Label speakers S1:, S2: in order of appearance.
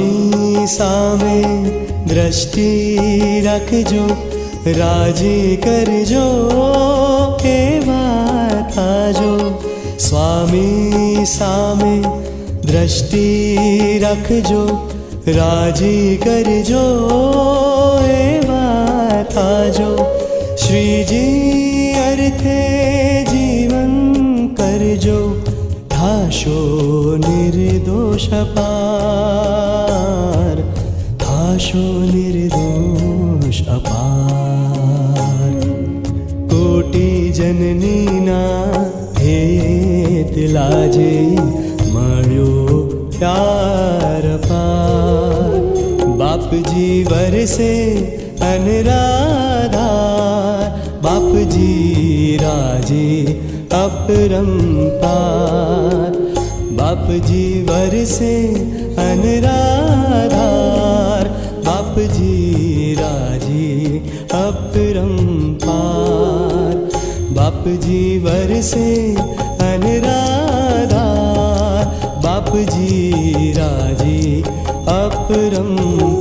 S1: स्वामी सामे दृष्टि रखजो, राजी करजो एवा थाजो। स्वामी सामे दृष्टि रखजो, राजी करजो एवा थाजो। श्रीजी अर्थे जीवन करजो, थाशो निर्दोष अपार, थाशो निर्दोष अपार। कोटि जननीना हेत लाजे, मळ्यो प्यार पार। बापजी वरसे अनराधार, बापजी राजे अपरंपार। बापजी वरसे अनराधार, बापजी राजे अपरंपार। बापजी वरसे अनराधार, बापजी राजे अपरंपार।